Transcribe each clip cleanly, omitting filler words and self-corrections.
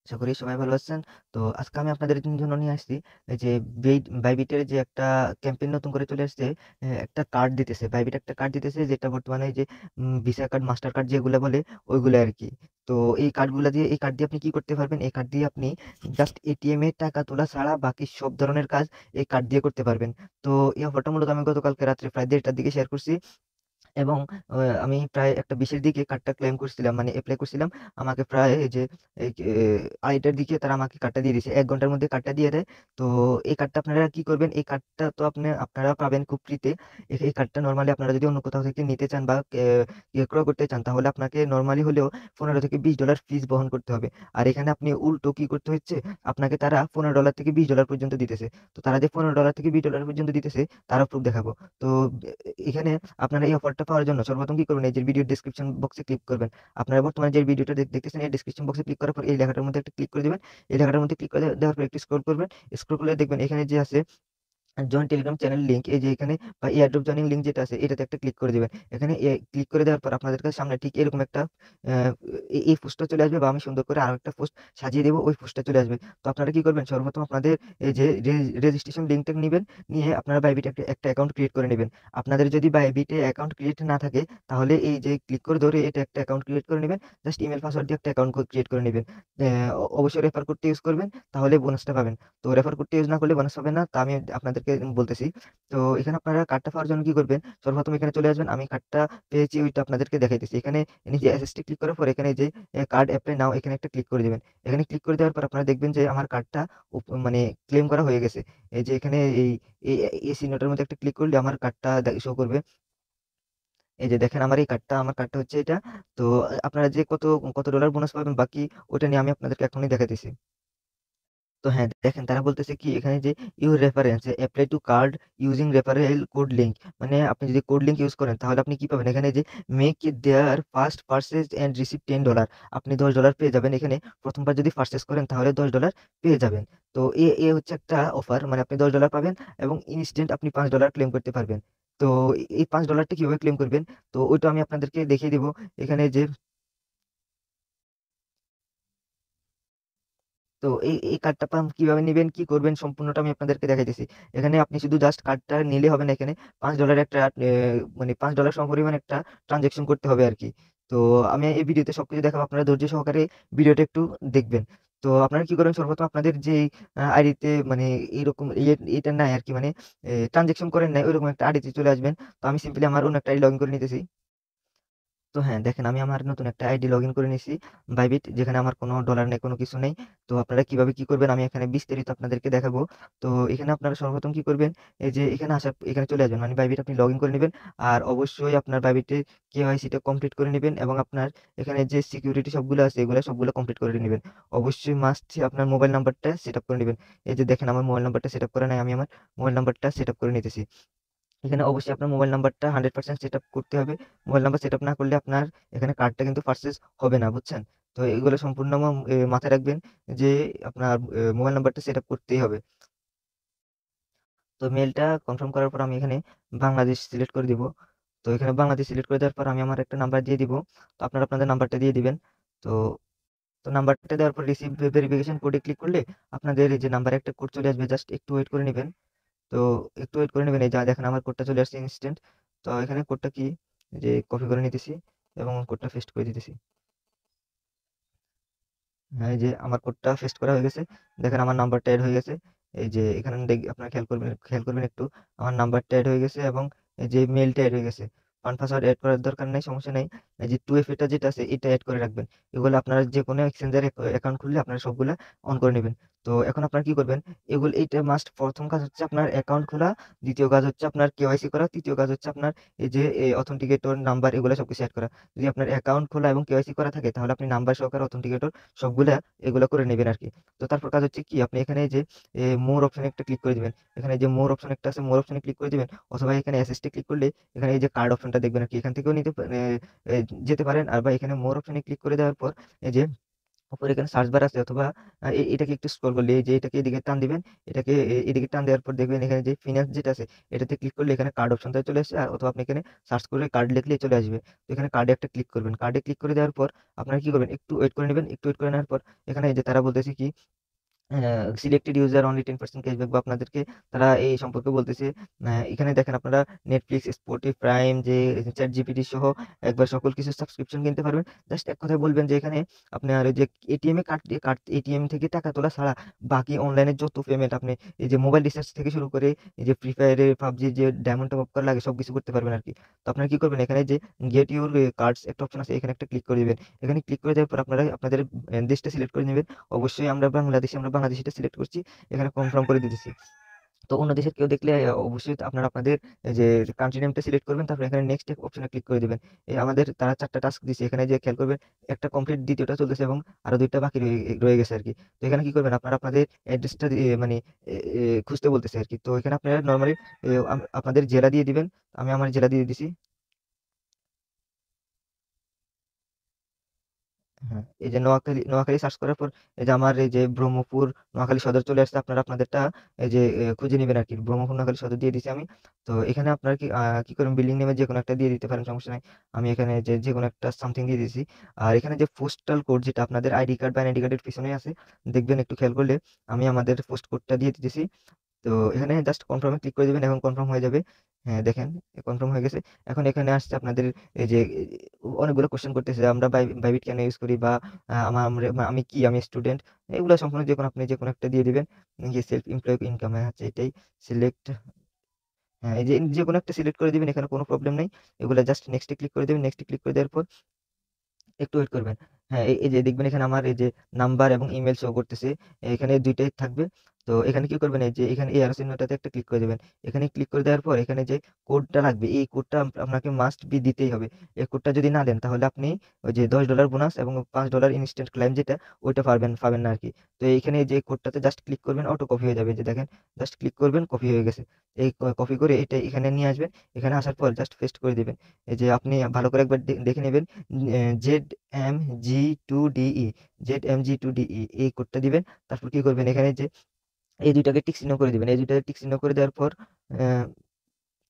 আশা করি সবাই ভালো আছেন। তো আজকে আমি আপনাদের জন্য নিয়ে আসছি এই যে বাইবিটের যে একটা ক্যাম্পেইন নতুন করে চলে আসছে। একটা কার্ড দিতেছে। বাইবিট একটা কার্ড দিতেছে যেটা বর্তমানে এই যে ভিসা কার্ড, মাস্টার কার্ড যেগুলা বলে ওইগুলা আরকি। তো এই কার্ড দিয়ে আপনি কি করতে পারবেন? এই কার্ড দিয়ে আপনি জাস্ট এটিএম এ টাকা তোলা ছাড়া বাকি সব ধরনের কাজ এই কার্ড দিয়ে করতে পারবেন। তো এই অফারটা মূলত আমি গতকালকে রাত্রে প্রায় ১:৩০ টার দিকে শেয়ার করছি। এবং আমি প্রায় একটা ২০ এর দিকে কার্ডটা ক্লেম করছিলাম, মানে এপ্লাই করছিলাম। আমাকে প্রায় এই যে এই ২:৩০ টার দিকে তারা আমাকে কার্ডটা দিয়ে দিয়েছে। ১ ঘন্টার মধ্যে কার্ডটা দিয়ে দেয়। তো এই কার্ডটা আপনারা কি করবেন? এই কার্ডটা তো আপনারা পাবেন খুব ফ্রিতে। এই কার্ডটা নরমালি আপনারা যদি অন্য কোথাও থেকে নিতে চান বা ক্রয় করতে চান তাহলে আপনাকে নরমালি হলেও $15 থেকে $20 ফিস বহন করতে হবে। আর এখানে আপনি উল্টো কি করতে হচ্ছে? আপনাকে তারা $15 থেকে $20 পর্যন্ত দিতেছে। তো তারা যে $15 থেকে $20 পর্যন্ত দিতেছে তারও প্রুফ দেখাবো। তো এখানে আপনারা এই অফারটা পাওয়ার জন্য সর্বপ্রথম কি করবেন? এই যে ভিডিওর ডেসক্রিপশন বক্সে ক্লিক করবেন। আপনারা বর্তমানে যে ভিডিওটা দেখতেছেন এই ডেসক্রিপশন বক্সে ক্লিক করার পর এই লেখাটার মধ্যে একটা ক্লিক করে দিবেন। এই লেখাটার মধ্যে ক্লিক করে দেওয়ার পর একটু স্ক্রল করবেন। স্ক্রল করলে দেখবেন এখানে যে আছে জয়েন টেলিগ্রাম চ্যানেল লিঙ্ক, এই যে এখানে বা এয়ারড্রপ জয়েনিং লিঙ্ক যেটা আছে এটাতে একটা ক্লিক করে দিবেন। এখানে ক্লিক করে দেওয়ার পর আপনাদের কাছে সামনে ঠিক এরকম একটা আ এই পোস্টটা চলে আসবে বা আমি সুন্দর করে আরেকটা পোস্ট সাজিয়ে দেব, ওই পোস্টটা চলে আসবে। তো আপনারা কি করবেন? সর্বপ্রথম আপনাদের এই যে রেজিস্ট্রেশন লিঙ্কটা নিবেন, নিয়ে আপনারা বাইবিটে একটা অ্যাকাউন্ট ক্রিয়েট করে নিবেন। আপনাদের যদি বাইবিটে অ্যাকাউন্ট ক্রিয়েট না থাকে তাহলে এই যে ক্লিক করে ধরে এটা একটা অ্যাকাউন্ট ক্রিয়েট করে নিবেন। জাস্ট ইমেইল পাসওয়ার্ড দিয়ে একটা অ্যাকাউন্ট ক্রিয়েট করে নিবেন। অবশ্যই রেফার কোডটা ইউজ করবেন, তাহলে বোনাসটা পাবেন। তো রেফার কোডটা ইউজ না করলে বোনাস পাবেন না। তা আমি আপনাদেরকে বলতেছি। তো এখানে আপনারা কার্ডটা পাওয়ার জন্য কি করবেন? সর্বপ্রথম এখানে চলে আসবেন। আমি কার্ডটা পেয়েছি ওইটা আপনাদেরকে দেখাইতেছি। এখানে নিচে অ্যাসেস্টে ক্লিক করার পর এখানে যে কার্ড এপ্লাই নাও এখানে একটা ক্লিক করে দিবেন। এখানে ক্লিক করে দেওয়ার পর আপনারা দেখবেন যে আমার কার্ডটা মানে ক্লেম করা হয়ে গেছে। এই যে এখানে এই এই চিহ্নটার মধ্যে একটা ক্লিক করলে আমার কার্ডটা শো করবে। এই যে দেখেন আমার কার্ডটা হচ্ছে এটা। তো আপনারা যে কত ডলার বোনাস পাবেন বাকি ওটা নিয়ে আমি আপনাদেরকে এখনই দেখাইতেছি। তো হ্যাঁ, দেখেন তারা বলতেছে কি এখানে যে your reference apply to card using referral code link. মানে আপনি যদি কোড লিঙ্ক ইউজ করেন তাহলে আপনি কি পাবেন? এখানে যে make their first purchase and receive $10, আপনি $10 পেয়ে যাবেন এখানে। ১ম বার যদি পারচেজ করেন তাহলে $10 পেয়ে যাবেন। তো এ হচ্ছে একটা অফার, মানে আপনি $10 পাবেন এবং ইনস্ট্যান্ট আপনি $5 ক্লেম করতে পারবেন। তো এই $5 টা কিভাবে ক্লেম করবেন? তো ওইটা আমি আপনাদেরকে দেখিয়ে দিব। এখানে যে তো এই কার্ডটা কিভাবে নিবেন, কি করবেন সম্পূর্ণটা আমি আপনাদেরকে দেখাইতেছি। এখানে আপনি শুধু জাস্ট কার্ডটা নিলে হবে না, এখানে $5 একটা মানে $5 সমপরিমাণ একটা ট্রান্সেকশন করতে হবে আরকি। তো আমি এই ভিডিওতে সবকিছু দেখাবো। আপনারা ধৈর্য সহকারে ভিডিওটা একটু দেখবেন। তো আপনারা কি করবেন? সর্বপ্রথম আপনাদের যেই আইডিতে মানে এইরকম এটা নাই আরকি, মানে ট্রান্সেকশন করেন নাই ওইরকম একটা আইডিতে চলে আসবেন। তো আমি সিম্পলি আমার অন্য একটা আইডি লগইন করে নিতেছি। তো হ্যাঁ, দেখেন আমি আমার নতুন একটা আইডি লগইন করে নিছি বাইবিট, যেখানে আমার কোনো ডলার নেই, কোনো কিছু নেই। তো আপনারা কিভাবে কি করবেন আমি এখানে বিস্তারিত আপনাদেরকে দেখাবো। তো এখানে আপনারা সর্বপ্রথম কি করবেন? এই যে এখানে চলে আসবেন। মানে বাইবিট আপনি লগইন করে নিবেন। আর অবশ্যই আপনার বাইবিটে কেওয়াইসি টা কমপ্লিট করে নিবেন এবং আপনার এখানে যে সিকিউরিটি সবগুলো আছে এগুলা সবগুলো কমপ্লিট করে নিবেন। অবশ্যই মাস্ট আপনার মোবাইল নাম্বারটা সেটআপ করে নিবেন। এই যে দেখেন আমার মোবাইল নাম্বারটা সেটআপ করা নাই। আমি আমার মোবাইল নাম্বারটা সেটআপ করে নিতেছি। এখানে অবশ্যই আপনার মোবাইল নাম্বারটা 100% সেটআপ করতে হবে। মোবাইল নাম্বার সেটআপ না করলে আপনার এখানে কার্ডটা কিন্তু পারচেজ হবে না, বুঝছেন? তো এগুলো সম্পূর্ণ মাথায় রাখবেন যে আপনার মোবাইল নাম্বারটা সেটআপ করতেই হবে। তো মেইলটা কনফার্ম করার পর আমি এখানে বাংলাদেশ সিলেক্ট করে দিব। তো এখানে বাংলাদেশ সিলেক্ট করে দেওয়ার পর আমি আমার একটা নাম্বার দিয়ে দিব। তো আপনারা আপনাদের নাম্বারটা দিয়ে দিবেন। তো নাম্বারটা দেওয়ার পর রিসিভ ভেরিফিকেশন কোডে ক্লিক করলে আপনাদের এই যে নাম্বারে একটা কোড চলে আসবে। জাস্ট একটু ওয়েট করে নিবেন। তো একটু ওয়েট করে নেবেন। এই যা দেখেন আমার কোডটা চলে আসছে ইনস্ট্যান্ট। তো এখানে কোডটা কি যে কপি করে নিতেছি এবং কোডটা পেস্ট করে দিতেছি। হ্যাঁ, এই যে আমার কোডটা পেস্ট করা হয়ে গেছে। দেখেন আমার নাম্বারটা এড হয়ে গেছে। এই যে এখানে আপনারা খেয়াল করবেন একটু। আমার নাম্বারটা এড হয়ে গেছে এবং এই যে মেইলটা এড হয়ে গেছে। ফান্ড পাসওয়ার্ড এড করার দরকার নাই, সমস্যা নাই। এই যে 2FA টা যেটা আছে এটা এড করে রাখবেন। এগুলো আপনারা যেকোনো এক্সচেঞ্জের অ্যাকাউন্ট খুললে আপনারা সবগুলা অন করে নিবেন। তো এখন আপনারা কি করবেন? এইটা মাস্ট, ১ম কাজ হচ্ছে আপনার অ্যাকাউন্ট খোলা, ২য় কাজ হচ্ছে আপনার কেওয়াইসি করা, ৩য় কাজ হচ্ছে আপনার এই যে অথেন্টিকেটর নাম্বার এগুলো সবকিছু এড করা। যদি আপনার অ্যাকাউন্ট খোলা এবং কেওয়াইসি করা থাকে তাহলে আপনি নাম্বার সহকারে অথেন্টিকেটর সবগুলা এগুলা করে নেবেন আরকি। তো তারপর কাজ হচ্ছে কি আপনি এখানে যে মোর অপশনে একটা ক্লিক করে দিবেন। এখানে যে মোর অপশন একটা আছে, মোর অপশনে ক্লিক করে দিবেন অথবা এখানে অ্যাসিস্টে ক্লিক করলে এখানে এই যে কার্ড অপশনটা দেখবেন আরকি। এখান থেকেও নিতে পা এ এ যেতে পারেন। আর বা এখানে মোর অপশনে ক্লিক করে দেওয়ার পর এই যে উপরে এখানে সার্চ বার আছে, অথবা এটাকে একটু স্ক্রল করলে এই যে এটাকে এদিকে টান দিবেন। এটাকে এদিকে টান দেওয়ার পর দেখবেন এখানে যে ফিনান্স যেটা আছে এটাতে ক্লিক করলে এখানে কার্ড অপশনটা চলে আসছে, অথবা আপনি এখানে সার্চ করে কার্ড লিখলেই চলে আসবে। তো এখানে কার্ডে একটা ক্লিক করবেন। কার্ডে ক্লিক করে দেওয়ার পর আপনারা কি করবেন, একটু ওয়েট করে নেবেন। একটু ওয়েট করে নেওয়ার পর এখানে এই যে তারা বলতেছে কি সিলেক্টেড ইউজার অনলি 10% ক্যাশব্যাক, বা আপনাদেরকে তারা এই সম্পর্কে বলতেছে। এখানে দেখেন আপনারা নেটফ্লিক্স, স্পটিফাই, প্রাইম, যে চ্যাট জিপিটি সহ একবার সকল কিছু সাবস্ক্রিপশন কিনতে পারবেন। জাস্ট এক কথায় বলবেন যে এখানে আপনার ওই যে এটিএম এ কার্ড দিয়ে এটিএম থেকে টাকা তোলা ছাড়া বাকি অনলাইনে যত পেমেন্ট আপনি এই যে মোবাইল রিচার্জ থেকে শুরু করে এই যে ফ্রি ফায়ারের, পাবজি যে ডায়মন্ড টপ আপ করা লাগে সবকিছু করতে পারবেন আর কি। তো আপনারা কি করবেন, এখানে যে গেট ইউর কার্ডস একটা অপশন আছে, এখানে একটা ক্লিক করে দিবেন। এখানে ক্লিক করে দেওয়ার পর আপনারা আপনাদের দেশটা সিলেক্ট করে নেবেন। অবশ্যই আমরা বাংলাদেশিটা সিলেক্ট করছি, এখানে কনফার্ম করে দিতেছি। তো অন্য দেশের কেউ দেখলে অবশ্যই আপনারা আপনাদের এই যে কান্ট্রি নেমটা সিলেক্ট করবেন, তারপর এখানে নেক্সট অপশনে ক্লিক করে দিবেন। আমাদের তারা 4টা টাস্ক দিছে, এখানে যে খেয়াল করবেন একটা কমপ্লিট, দ্বিতীয়টা চলতেছে এবং আরো 2টা বাকি রয়ে গেছে আর কি। তো এখানে কি করবেন, আপনারা আপনাদের অ্যাড্রেসটা মানে খুঁজতে বলতেছে আর কি। তো এখানে আপনারা নরমালি আপনাদের জেলা দিয়ে দিবেন। আমি আমার জেলা দিয়ে দিছি। হ্যাঁ, এই যে নোয়াখালী সার্চ করার পর এই যে আমার এই যে ব্রহ্মপুর নোয়াখালী সদর চলে আসছে। আপনারা আপনাদেরটা এই যে খুঁজে নেবেন আর কি। ব্রহ্মপুর নোয়াখালী সদর দিয়ে দিছি আমি। তো এখানে আপনারা কি করবেন, বিল্ডিং নেমে যে কোনো একটা দিয়ে দিতে পারেন, সমস্যা নাই। আমি এখানে যে কোনো একটা সামথিং দিয়ে দিয়েছি। আর এখানে যে পোস্টাল কোড যেটা আপনাদের আইডি কার্ড বা আইডি কার্ডের পিছনে আছে, দেখবেন একটু খেয়াল করলে আমি আমাদের পোস্ট কোডটা দিয়ে দিতেছি। তো এখানে জাস্ট কনফার্মে ক্লিক করে দিবেন, এখন কনফার্ম হয়ে যাবে। হ্যাঁ, দেখেন কনফার্ম হয়ে গেছে। এখন এখানে আসছে আপনাদের এই যে অনেকগুলো কোশ্চেন করতেছে যে আমরা বাইবিট কেন ইউজ করি, বা আমি স্টুডেন্ট। এগুলো সম্পূর্ণ যে কোনো আপনি যে কোনো একটা দিয়ে দিবেন। যে সেলফ এমপ্লয় ইনকাম আছে এটাই সিলেক্ট। হ্যাঁ, এই যে যে কোনো একটা সিলেক্ট করে দিবেন, এখানে কোনো প্রবলেম নেই। এগুলো জাস্ট নেক্সটে ক্লিক করে দিবেন। নেক্সটে ক্লিক করে দেওয়ার পর একটু ওয়েট করবেন। হ্যাঁ, এই যে দেখবেন এখানে আমার এই যে নাম্বার এবং ইমেল শো করতেছে। এখানে 2টাই থাকবে। তো এখানে কি করবেন, এই যে এখানে এই অ্যারো চিহ্নটাতে একটা ক্লিক করে দিবেন। এখানে ক্লিক করে দেওয়ার পর এখানে যে কোডটা লাগবে, এই কোডটা আপনাকে মাস্ট বি দিতেই হবে। এই কোডটা যদি না দেন তাহলে আপনি ওই যে $10 বোনাস এবং $5 ইনস্ট্যান্ট ক্লাইম যেটা ওইটা পাবেন না আরকি। তো এইখানে যে কোডটাতে জাস্ট ক্লিক করবেন, অটো কপি হয়ে যাবে। যে দেখেন জাস্ট ক্লিক করবেন, কপি হয়ে গেছে। এই কপি করে এটা এখানে নিয়ে আসবেন। এখানে আসার পর জাস্ট পেস্ট করে দিবেন। এই যে আপনি ভালো করে একবার দেখে নেবেন। ZMG2DE, ZMG2DE এই কোডটা দিবেন। তারপর কি করবেন, এখানে যে এই 2টাকে টিক চিহ্ন করে দিবেন। এই 2টাকে টিক চিহ্ন করে দেওয়ার পর আহ,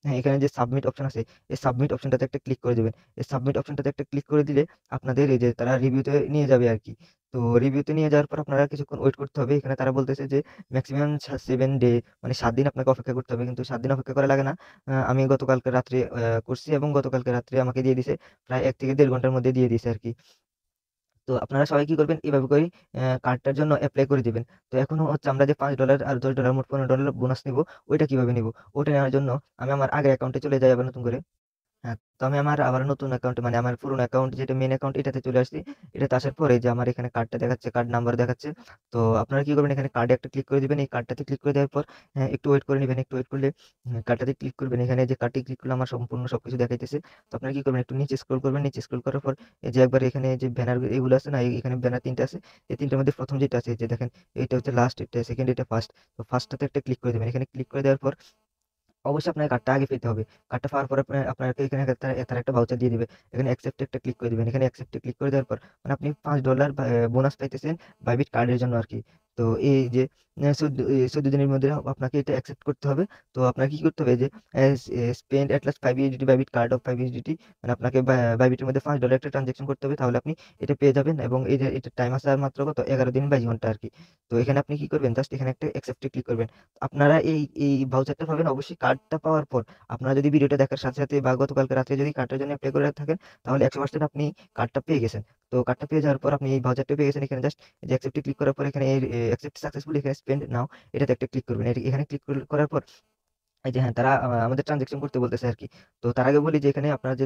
হ্যাঁ, এখানে যে সাবমিট অপশন আছে, এই সাবমিট অপশনটাতে একটা ক্লিক করে দিবেন। এই সাবমিট অপশনটাতে একটা ক্লিক করে দিলে আপনাদের এই যে তারা রিভিউতে নিয়ে যাবে আর কি। তো রিভিউতে নিয়ে যাওয়ার পর আপনারা কিছুক্ষণ ওয়েট করতে হবে। এখানে তারা বলতেছে যে ম্যাক্সিমাম 7 ডে, মানে 7 দিন আপনাকে অপেক্ষা করতে হবে, কিন্তু 7 দিন অপেক্ষা করা লাগে না। আমি গতকালকে রাত্রে করছি এবং গতকালকে রাত্রে আমাকে দিয়ে দিছে, প্রায় 1 থেকে 1.5 ঘন্টার মধ্যে দিয়ে দিছে আর কি। তো আপনারা সবাই কি করবেন, এভাবে করে কার্ডটার জন্য এপ্লাই করে দিবেন। তো এখন হচ্ছে আমরা যে $5 আর $10 মোট $15 বোনাস নিব, ওইটা কিভাবে নিব? ওইটা নেওয়ার জন্য আমি আমার আগের অ্যাকাউন্টে চলে যাই আবার নতুন করে। হ্যাঁ, তো আমি আমার আবার নতুন অ্যাকাউন্টে, মানে আমার পুরোনো অ্যাকাউন্ট যেটা মেইন অ্যাকাউন্ট, এটাতে চলে আসছি। এটাতে আসার পরে যে আমার এখানে কার্ডটা দেখাচ্ছে, কার্ড নাম্বার দেখাচ্ছে। তো আপনারা কি করবেন, এখানে কার্ডে একটা ক্লিক করে দিবেন। এই কার্ডটাতে ক্লিক করে দেওয়ার পর একটু ওয়েট করে নেবেন। একটু ওয়েট করলে কার্ডটাতে ক্লিক করবেন। এখানে যে কার্ডটি ক্লিক করলে আমার সম্পূর্ণ সবকিছু দেখাইতেছে। তো আপনারা কি করবেন, একটু নিচে স্ক্রল করবেন। নিচে স্ক্রল করার পর এই যে একবার এখানে যে ব্যানার এগুলো আছে না, এখানে ব্যানার 3টা আছে। এই 3টার মধ্যে প্রথম যেটা আছে, এই যে দেখেন এটা হচ্ছে লাস্ট, এটা সেকেন্ড, এটা ফার্স্ট। তো ফার্স্টটাতে একটা ক্লিক করে দেবেন। এখানে ক্লিক করে দেওয়ার পর অবশ্যই আপনার কার্ডটা আগে পেতে হবে। কার্ডটা পাওয়ার পর আপনাকে এখানে তারা একটা ভাউচার দিয়ে দিবে। এখানে অ্যাকসেপ্ট একটা ক্লিক করে দিবেন। এখানে অ্যাকসেপ্টে ক্লিক করে দেওয়ার পর মানে আপনি $5 বোনাস পাইতেছেন বাইবিট কার্ডের জন্য আরকি। তো এই যে 14 দিনের মধ্যে আপনাকে এটা অ্যাকসেপ্ট করতে হবে। তো আপনাকে কি করতে হবে যে spend at last 5 USDT Bybit card of 5 USDT, মানে আপনাকে বাইবিটের মধ্যে $5 একটা ট্রান্সেকশন করতে হবে। তাহলে আপনি এটা পেয়ে যাবেন, এবং এই যে এটার টাইম আছে আর মাত্র কত 11 দিন 22 ঘন্টা আরকি। তো এখানে আপনি কি করবেন, জাস্ট এখানে একটা অ্যাকসেপ্টে ক্লিক করবেন। আপনারা এই ভাউচারটা পাবেন অবশ্যই কার্ডটা পাওয়ার পর। আপনারা যদি ভিডিওটা দেখার সাথে সাথে বা গতকালকে রাত্রে যদি কার্ডটার জন্য অ্যাপ্লাই করে থাকেন, তাহলে 100% আপনি কার্ডটা পেয়ে গেছেন। তো কার্ডটা পেয়ে যাওয়ার পর আপনি এই ভাউচারটা পেয়ে গেছেন। এখানে জাস্ট যে অ্যাকসেপ্টে ক্লিক করার পর এখানে অ্যাকসেপ্ট সাকসেসফুল, এখানে স্পেন্ড নাও এটাতে একটা ক্লিক করবেন। এখানে ক্লিক করার পর এই যে হ্যাঁ, তারা আমাদের ট্রান্সেকশন করতে বলতেছে আরকি। তো তার আগে বলি যে এখানে আপনারা যে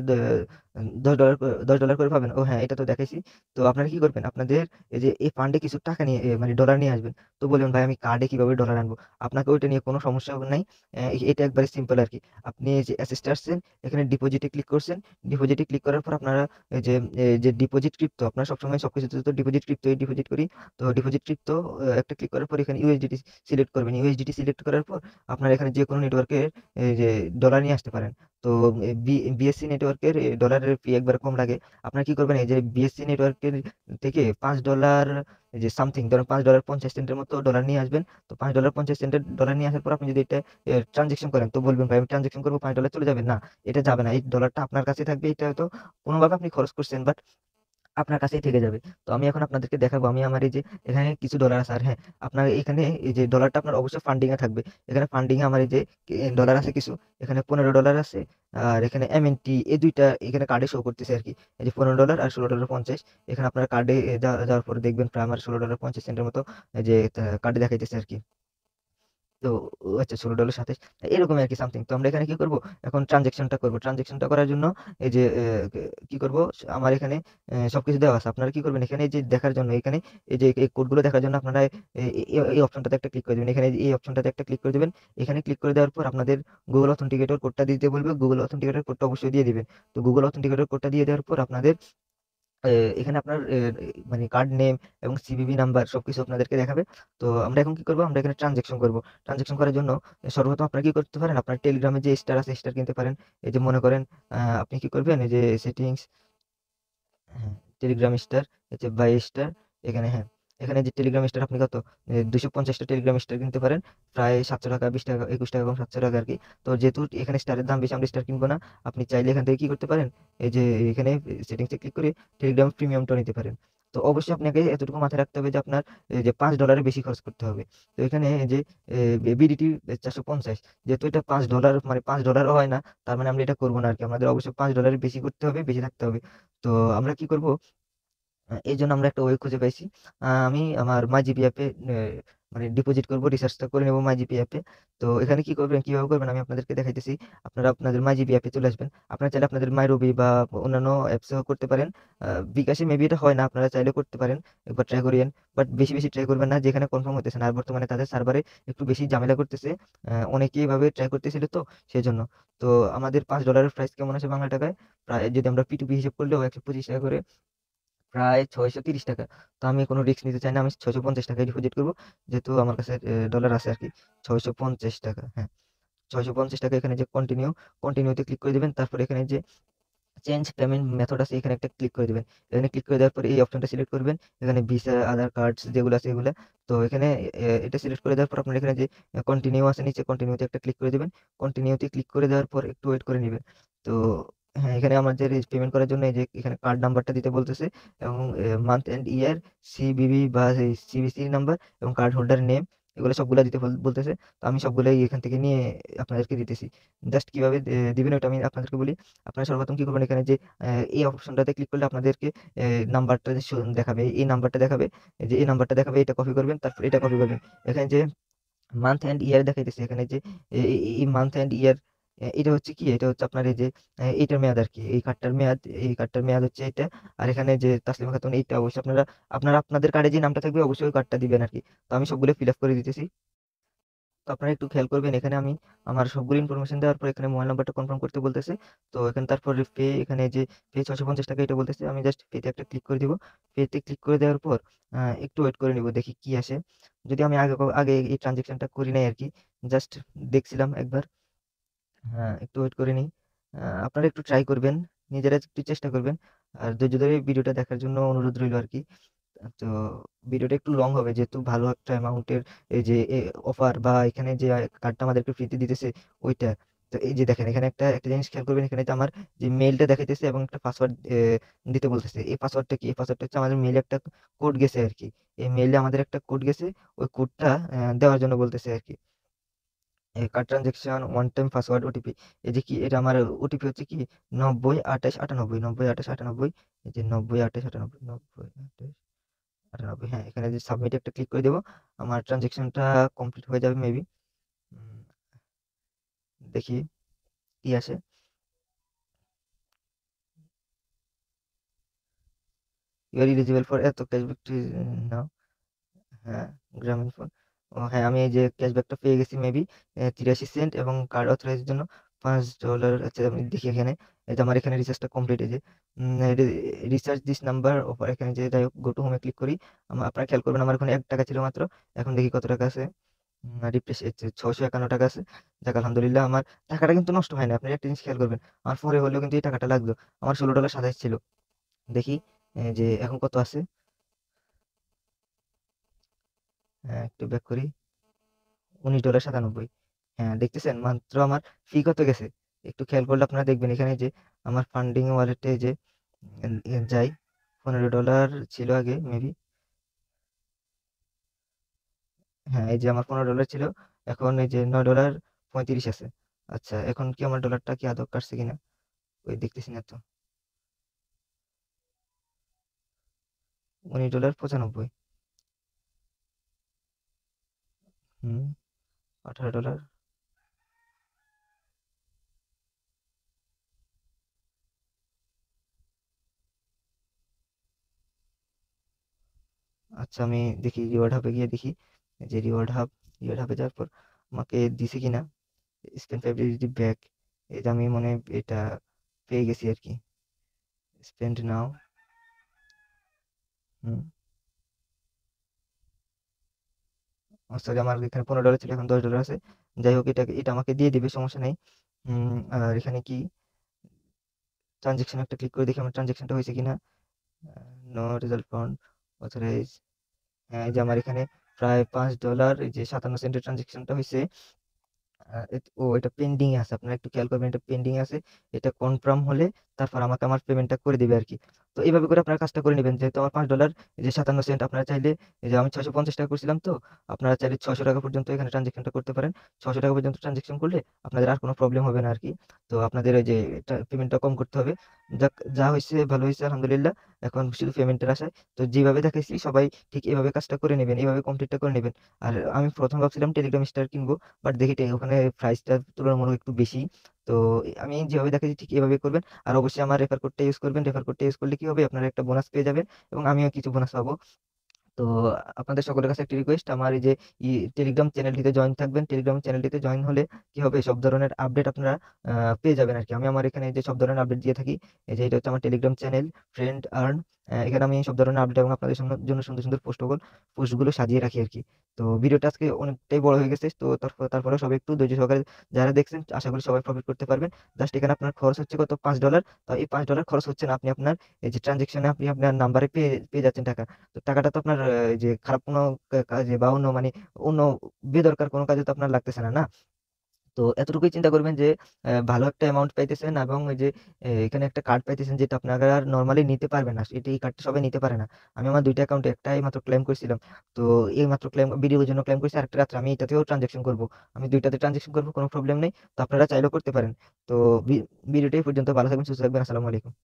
$10 করে পাবেন। ও হ্যাঁ, এটা তো দেখাইছি। তো আপনারা কি করবেন? আপনাদের এই যে এই ফান্ডে কিছু টাকা নিয়ে মানে ডলার নিয়ে আসবেন। তো বলবেন ভাই আমি কার্ডে কিভাবে ডলার আনবো? আপনাকে ওইটা নিয়ে কোনো সমস্যা নাই। এটা একবারে সিম্পল আরকি। আপনি এই যে অ্যাসেটে আসছেন, এখানে ডিপোজিটে ক্লিক করছেন। ডিপোজিটে ক্লিক করার পর আপনারা এই যে ডিপোজিট ক্রিপ্টো, আপনারা সবসময় সবকিছুতে তো ডিপোজিট ক্রিপ্টোই ডিপোজিট করি। তো ডিপোজিট ক্রিপ্টো একটা ক্লিক করার পর এখানে USDT সিলেক্ট করবেন। USDT সিলেক্ট করার পর আপনার এখানে যে কোনো নেটওয়ার্কে নেটওয়ার্কের এই যে ডলার নিয়ে আসতে পারেন। তো বিএসসি নেটওয়ার্কের ডলারের ফি একবার কম লাগে। আপনারা কি করবেন, এই যে বিএসসি নেটওয়ার্কের থেকে $5 যে সামথিং, ধরুন $5.50 মতো ডলার নিয়ে আসবেন। তো $5.50 ডলার নিয়ে আসার পর আপনি যদি এটা ট্রানজেকশন করেন, তো বলবেন ভাই আমি ট্রানজেকশন করবো $5 চলে যাবে না, এটা যাবে না। এই ডলারটা আপনার কাছে থাকবে। এটা হয়তো কোনোভাবে আপনি খরচ করছেন, বাট আপনার কাছেই থেকে যাবে। তো আমি এখন আপনাদেরকে দেখাবো, আমি আমার এই যে এখানে কিছু ডলার আছে। আর হ্যাঁ, আপনার এখানে এই যে ডলারটা আপনার অবশ্যই ফান্ডিং এ থাকবে। এখানে ফান্ডিং এ আমার এই যে ডলার আছে কিছু, এখানে $15 আছে। আর এখানে এমএনটি এই দুইটা এখানে কার্ডে শো করতেছে আর কি। এই যে $15 আর $16.50, এখানে আপনার কার্ডে যাওয়ার পরে দেখবেন প্রায় আমার $16.50 মতো এই যে কার্ডে দেখাইতেছে আর কি। তো আচ্ছা, $16.27 এরকমই আরকি সামথিং। তো আমরা এখানে কি করব? এখন ট্রান্সেকশনটা করব। ট্রান্সেকশনটা করার জন্য এই যে কি করব? আমার এখানে সবকিছু দেওয়া আছে। আপনারা কি করবেন? এখানে এই যে দেখার জন্য এখানে এই যে এই কোডগুলো দেখার জন্য আপনারা এই অপশনটাতে একটা ক্লিক করে দিবেন। এখানে এই অপশনটাতে একটা ক্লিক করে দিবেন। এখানে ক্লিক করে দেওয়ার পর আপনাদের Google Authenticator কোডটা দিতে বলবে। Google Authenticator কোডটা অবশ্যই দিয়ে দিবেন। তো Google Authenticator কোডটা দিয়ে দেওয়ার পর আপনাদের এখানে আপনার মানে কার্ড নেম এবং সিভিভি নাম্বার সবকিছু আপনাদেরকে দেখাবে। তো আমরা এখন কি করব? আমরা এখানে ট্রানজেকশন করব। ট্রানজেকশন করার জন্য সর্বপ্রথম আপনারা কি করতে পারেন? আপনার টেলিগ্রামে যে স্টার আছে, স্টার কিনতে পারেন। এই যে মনে করেন আপনি কি করবেন? এই যে সেটিংস, হ্যাঁ, টেলিগ্রাম স্টার, হচ্ছে বাই স্টার। এখানে হ্যাঁ, এখানে যে টেলিগ্রাম স্টার আপনি কত 250টা টেলিগ্রাম স্টার কিনতে পারেন। প্রায় ৳700, ৳20, ৳21 কম ৳700 আর কি। তো যেহেতু এখানে স্টারের দাম বেশি, আমরা স্টার কিনবো না। আপনি চাইলে এখান থেকে কি করতে পারেন? এই যে এখানে সেটিংসে ক্লিক করে টেলিগ্রাম প্রিমিয়ামটা নিতে পারেন। তো অবশ্যই আপনাকে এতটুকু মাথায় রাখতে হবে যে আপনার এই যে $5 বেশি খরচ করতে হবে। তো এখানে এই যে বিডিটি 450, যেহেতু এটা $5 মানে $5 হয় না, তার মানে আমরা এটা করব না আরকি। আমাদের অবশ্যই $5 বেশি করতে হবে, বেশি থাকতে হবে। তো আমরা কি করব? এইজন্য আমরা একটা ওয়ে খুঁজে পাইছি। আমি আমার মাইজিপি অ্যাপে মানে ডিপোজিট করব, রিসার্চটা করে নেব মাইজিপি অ্যাপে। তো এখানে কি করবেন, কিভাবে করবেন আমি আপনাদেরকে দেখাইতেছি। আপনারা আপনাদের মাইজিপি অ্যাপে চলে আসবেন। আপনারা চাইলে আপনাদের মাইরবি বা অন্যান্য অ্যাপসেও করতে পারেন। বিকাশে মেবি এটা হয় না, আপনারা চাইলে করতে পারেন। একবার ট্রাই করিয়েন। বাট বেশি, বেশি ট্রাই করবেন না, যেখানে কনফার্ম হইতেছে না। আর বর্তমানে তাদের সার্ভারে একটু বেশি ঝামেলা করতেছে। অনেকেই এভাবে ট্রাই করতেছিল তো সেজন্য। তো আমাদের $5 এর প্রাইস কেমন আসে বাংলা টাকায়? প্রায় যদি আমরা P2P হিসেব করলেও ৳125 করে, প্রায় ৳630। তো আমি কোনো রিস্ক নিতে চাই না। আমি ৳650 ডিপোজিট করব। যেহেতু আমার কাছে ডলার আছে আরকি। ৳650, হ্যাঁ, ৳650। এখানে যে কন্টিনিউ তে ক্লিক করে দিবেন। তারপরে এখানে যে চেঞ্জ পেমেন্ট মেথড আছে, এখানে একটা ক্লিক করে দিবেন। এখানে ক্লিক করে দেওয়ার পরে এই অপশনটা সিলেক্ট করবেন। এখানে ভিসা, আধার কার্ডস যেগুলো আছে এগুলা। তো এখানে এটা সিলেক্ট করে দেওয়ার পর আপনার এখানে যে কন্টিনিউ আছে নিচে, কন্টিনিউ তে একটা ক্লিক করে দিবেন। কন্টিনিউ তে ক্লিক করে দেওয়ার পর একটু ওয়েট করে নিবেন। তো হ্যাঁ, এখানে আমাদের পেমেন্ট করার জন্য এই যে এখানে কার্ড নাম্বারটা দিতে বলতেছে এবং মান্থ এন্ড ইয়ার, সিবিবি বা সিভিসি নাম্বার এবং কার্ড হোল্ডার নেম, এগুলো সবগুলা দিতে বলতেছে। তো আমি সবগুলাই এখান থেকে নিয়ে আপনাদেরকে দিতেছি। জাস্ট কিভাবে দিবেন ওটা আমি আপনাদেরকে বলি। আপনারা সর্বপ্রথম কি করবেন, এখানে যে এই অপশনটাতে ক্লিক করলে আপনাদেরকে নাম্বারটা যে দেখাবে, এই নাম্বারটা দেখাবে। এই যে এই নাম্বারটা দেখাবে, এটা কপি করবেন, তারপর এটা কপি করবেন। এখানে যে মান্থ এন্ড ইয়ার দেখাইতেছে, এখানে যে এই মান্থ এন্ড ইয়ার, এটা হচ্ছে কি, এটা হচ্ছে আপনার এই যে এইটার মেয়াদ আর কি। এই কার্ডটার মেয়াদ হচ্ছে এটা। আর এখানে যে তাসলিমা খাতুন, এইটা অবশ্যই আপনারা আপনাদের কার্ডে যে নামটা থাকবে অবশ্যই ওই কার্ডটা দিবেন আর কি। তো আমি সবগুলো ফিল আপ করে দিতেছি। তো আপনারা একটু খেয়াল করবেন, এখানে আমি আমার সবগুলো ইনফরমেশন দেওয়ার পর এখানে মোবাইল নাম্বারটা কনফার্ম করতে বলতেছে। তো এখানে তারপরে পে, এখানে যে পে ৳650 এটা বলতেছে। আমি জাস্ট পেতে একটা ক্লিক করে দিব। পেতে ক্লিক করে দেওয়ার পর একটু ওয়েট করে নিব, দেখি কি আসে। যদি আমি আগে এই ট্রানজেকশনটা করি নাই আরকি। জাস্ট দেখছিলাম একবার। হ্যাঁ, একটু ওয়েট করে নিই। আপনারা একটু ট্রাই করবেন। নিজেরা একটু চেষ্টা করবেন। আর ধৈর্য ধরে ভিডিওটা দেখার জন্য অনুরোধ রইল আরকি। তো ভিডিওটা একটু লং হবে, যেহেতু ভালো একটা অ্যামাউন্টের এই যে অফার বা এখানে যে কার্ডটা আমাদেরকে ফ্রিতে দিতেছে ওইটা। তো এই যে দেখেন, এখানে একটা জিনিস খেয়াল করবেন, এখানে যে আমার যে মেইলটা দেখাইতেছে এবং একটা পাসওয়ার্ড দিতে বলতেছে। এই পাসওয়ার্ডটা কি? এই পাসওয়ার্ডটা হচ্ছে আমাদের মেইলে একটা কোড গেছে আরকি। এই মেইলে আমাদের একটা কোড গেছে। ওই কোডটা দেওয়ার জন্য বলতেছে আরকি। Card transaction, one time password, OTP. এই যে কি, এটা আমার ওটিপি হচ্ছে কি 902898, 902898। এই যে 902898, 902898। হ্যাঁ, এখানে যে সাবমিট একটা ক্লিক করে দেবো, আমার ট্রানজেকশনটা কমপ্লিট হয়ে যাবে মেবি। দেখি কি আসে। ইউ আর এলিজিবল ফর এত ক্যাশব্যাক নাও। হ্যাঁ, গ্রামীণ ফোন। ও হ্যাঁ, আমি এই যে ক্যাশব্যাকটা পেয়ে গেছি মেবি 83 সেন্ট, এবং কার্ড অথরাইজের জন্য $5। আচ্ছা, আমি দেখি এখানে। এই যে আমার এখানে রিচার্জটা কমপ্লিট। এই যে রিচার্জ দিস নাম্বার অফার, এখানে যে যাই হোক গো টু হোমে ক্লিক করি। আপনারা খেয়াল করবেন আমার এখানে ৳1 ছিল মাত্র। এখন দেখি কত টাকা আছে। রিফ্রেশ এই যে ৳৬৫১ আছে। যাক আলহামদুলিল্লাহ আমার টাকাটা কিন্তু নষ্ট হয় নাই। আপনি একটা জিনিস খেয়াল করবেন। আমার পরে হলেও কিন্তু এই টাকাটা লাগতো। আমার $১৬.২৭ ছিল। দেখি যে এখন কত আছে? একটু ব্যাক করি। $১৯.৯৭। হ্যাঁ, দেখতেছেন মাত্র আমার ফি কত গেছে? একটু খেয়াল করলে আপনারা দেখবেন এখানে যে আমার ফান্ডিং ওয়ালেটে যে যাই $15 ছিল আগে মেবি। হ্যাঁ, এই যে আমার $15 ছিল। এখন এই যে $9.35 আছে। আচ্ছা, এখন কি আমার ডলারটা কি আদৌ কাটছে কিনা? ওই দেখতেছি না তো। $19.95। হুম, $18। আচ্ছা, আমি দেখি রিওয়ার্ড হাবে গিয়ে দেখি যে রিওয়ার্ড হাবে যাওয়ার পর আমাকে দিছে কিনা। Spend 5 redeem back. এই যে আমি মনে হয় এটা পেয়ে গেছি আর কি। স্পেন্ড নাও। হুম, সরি আমার এখানে $15 ছিল এখন $10 আছে। যাই হোক এটা আমাকে দিয়ে দিবে সমস্যা নেই। আর এখানে কি ট্রানজেকশন একটা ক্লিক করে দেখি আমার ট্রানজেকশনটা হয়েছে কিনা। No result found, authorize. হ্যাঁ, এই যে আমার এখানে প্রায় $5 এই যে 57 সেন্টের ট্রানজেকশনটা হয়েছে। এটা পেন্ডিং এ আছে। আপনারা একটু খেয়াল করবেন এটা পেন্ডিং এ আছে। এটা কনফার্ম হলে তারপর আমাকে আমার পেমেন্টটা করে দিবে আরকি। তো এভাবে করে আপনারা কাজটা করে নিবেন। যেহেতু আমার $5 এই যে 57 সেন্ট আপনারা চাইলে এই যে আমি ৳৬৫০ করছিলাম তো, আপনারা চাইলে ৳৬০০ পর্যন্ত এখানে ট্রান্সেকশনটা করতে পারেন। ৳৬০০ পর্যন্ত ট্রান্সেকশন করলে আপনাদের আর কোনো প্রবলেম হবে না আরকি। তো আপনাদের ওই যে পেমেন্টটা কম করতে হবে। যাক যা হইছে ভালো হইছে আলহামদুলিল্লাহ। এখন শুধু পেমেন্টের আশায়। তো যেভাবে দেখাইছি সবাই ঠিক এভাবে কাজটা করে নিবেন। এভাবে কমপ্লিটটা করে নিবেন। আর আমি ১ম ভাবছিলাম টেলিগ্রাম স্টার কিনবো। বাট দেখি ওখানে প্রাইসটা তুলনামূলক একটু বেশি। তো আমি যেভাবে দেখাচ্ছি ঠিক এভাবে করবেন। আর অবশ্যই আমার রেফার কোডটা ইউজ করবেন। রেফার কোডটা ইউজ করলে কি হবে? আপনারা একটা বোনাস পেয়ে যাবেন এবং আমিও কিছু বোনাস পাবো। তো আপনাদের সকলের কাছে একটি রিকোয়েস্ট, আমার এই যে টেলিগ্রাম চ্যানেলটিতে জয়েন থাকবেন। টেলিগ্রাম চ্যানেলটিতে জয়েন হলে কি হবে? সব ধরনের আপডেট আপনারা পেয়ে যাবেন আরকি। আমি আমার এখানে যে সব ধরনের আপডেট দিয়ে থাকি। এই যে এটা হচ্ছে আমার টেলিগ্রাম চ্যানেল ফ্রেন্ড আর্ন। এখানে আমি সব ধরনের আপডেট এবং আপনাদের জন্য সুন্দর, সুন্দর পোস্টগুলো সাজিয়ে রাখি আরকি। তো ভিডিওটা আজকে অনেকটাই বড় হয়ে গেছে। তো তারপরেও সবাই একটু ধৈর্য সহকারে যারা দেখছেন আশা করি সবাই প্রফিট করতে পারবেন। জাস্ট এখানে আপনার খরচ হচ্ছে কত? $5। তো এই $5 খরচ হচ্ছে না। আপনি আপনার এই যে ট্রান্সেকশনে আপনি আপনার নাম্বারে পেয়ে পেয়ে যাচ্ছেন টাকা। তো টাকাটা তো আপনার এই যে খারাপ কোনো কাজে বা অন্য মানে অন্য বেদরকার কোনো কাজে তো আপনার লাগতেছে না, না? তো এতটুকুই চিন্তা করবেন যে ভালো একটা অ্যামাউন্ট পাইতেছেন এবং ওই যে এখানে একটা কার্ড পাইতেছেন যেটা আপনারা আর নরমালি নিতে পারবেন না। এই কার্ডটা সবাই নিতে পারে না। আমি আমার ২ টা অ্যাকাউন্টে একটাই মাত্র ক্লেম করছিলাম। তো এই মাত্র ভিডিওর জন্য ক্লেম করেছি। আরেকটা রাত্রে আমি এটাতেও ট্রান্সেকশন করব। আমি ২ টাতে ট্রান্সেকশন করব, কোনো প্রবলেম নেই। তো আপনারা চাইলেও করতে পারেন। তো ভিডিওটা এই পর্যন্ত। ভালো থাকবেন, সুস্থ থাকবেন। আসসালামু আলাইকুম।